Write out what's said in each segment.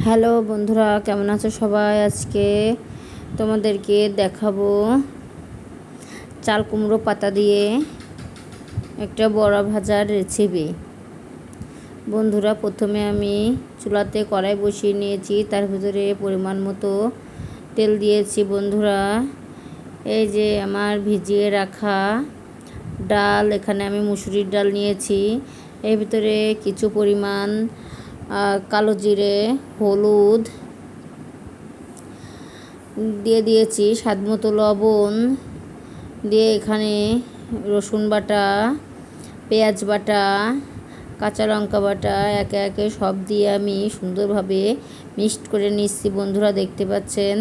Hello বন্ধুরা, কেমন আছো সবাই? আজকে তোমাদেরকে দেখাবো চাল কুমড়ো পাতা দিয়ে একটা বড়া ভাজার রেসিপি। বন্ধুরা, প্রথমে আমি চুলাতে কড়াই বসিয়ে নিয়েছি, তার ভিতরে পরিমাণ মতো তেল দিয়েছি। বন্ধুরা, এই যে আমার ভিজিয়ে রাখা ডাল, এখানে আমি মুসুরির ডাল নিয়েছি। এর ভিতরে কিছু পরিমাণ কালো জিরে, হলুদ দিয়ে দিয়েছি, স্বাদ মতো লবণ দিয়ে এখানে রসুন বাটা, পেঁয়াজ বাটা, কাঁচা লঙ্কা বাটা একে একে সব দিয়ে আমি সুন্দরভাবে মিক্সড করে নিচ্ছি। বন্ধুরা, দেখতে পাচ্ছেন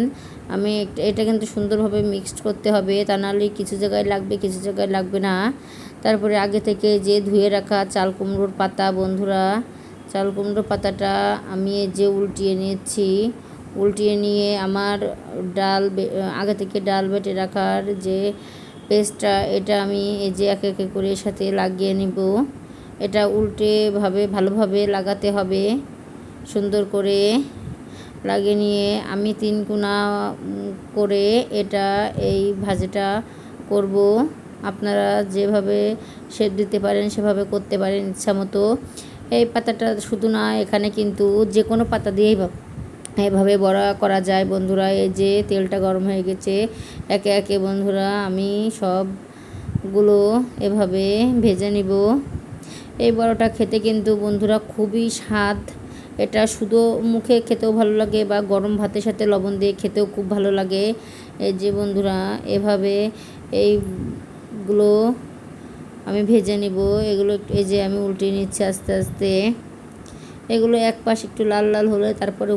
আমি এটা কিন্তু সুন্দরভাবে মিক্সড করতে হবে, তা নাহলে কিছু জায়গায় লাগবে কিছু জায়গায় লাগবে না। তারপরে আগে থেকে যে ধুয়ে রাখা চাল কুমড়োর পাতা, বন্ধুরা চাল কুমড়োর পাতাটা আমি যে উল্টিয়ে নিচ্ছি, উল্টিয়ে নিয়ে আমার আগে থেকে ডাল বেটে রাখার যে পেস্টটা, এটা আমি এই যে একে একে করে এর সাথে লাগিয়ে নিব। এটা ভালোভাবে লাগাতে হবে, সুন্দর করে লাগিয়ে নিয়ে আমি 3 কোনা করে এই ভাজাটা করব। আপনারা যেভাবে শেপ দিতে পারেন সেভাবে করতে পারেন ইচ্ছা মতো। এই পাতাটা শুধু না, এখানে কিন্তু যে কোনো পাতা দিয়েই এভাবে বড়া করা যায়। বন্ধুরা, এই যে তেলটা গরম হয়ে গেছে, একে একে বন্ধুরা আমি সবগুলো এভাবে ভেজে নিব। এই বড়াটা খেতে কিন্তু বন্ধুরা খুবই স্বাদ। এটা শুধু মুখে খেতেও ভালো লাগে বা গরম ভাতের সাথে লবণ দিয়ে খেতেও খুব ভালো লাগে। এই যে বন্ধুরা, এভাবে এইগুলো আমি ভেজে নিব। এগুলো এই যে আমি উল্টে নিচ্ছি আস্তে আস্তে। এগুলো এক পাশ একটু লাল লাল হলে তারপরে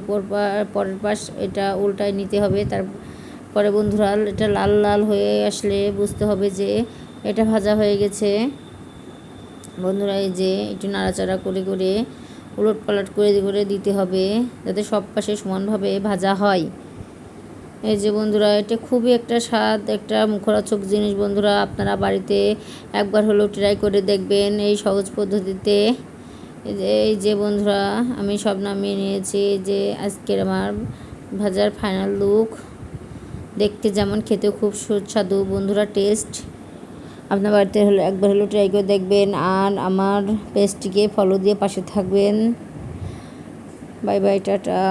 পরের পাশ এটা উল্টায় নিতে হবে। তারপরে বন্ধুরা, এটা লাল লাল হয়ে আসলে বুঝতে হবে যে এটা ভাজা হয়ে গেছে। বন্ধুরা, এই যে একটু নাড়াচাড়া করে করে উলট পালট করে দিতে হবে, যাতে সব পাশে সমানভাবে ভাজা হয়। এই যে বন্ধুরা, এটা খুবই একটা স্বাদ, একটা মুখরোচক জিনিস। বন্ধুরা, আপনারা বাড়িতে একবার হলেও ট্রাই করে দেখবেন এই সহজ পদ্ধতিতে। এই যে বন্ধুরা, আমি সব নামিয়ে নিয়েছি। যে আজকের আমার ভাজার ফাইনাল লুক, দেখতে যেমন খেতেও খুব সুস্বাদু। বন্ধুরা, টেস্ট আপনার বাড়িতে হলে একবার হলেও ট্রাই করে দেখবেন, আর আমার পেজটিকে ফলো দিয়ে পাশে থাকবেন। Bye bye, tata.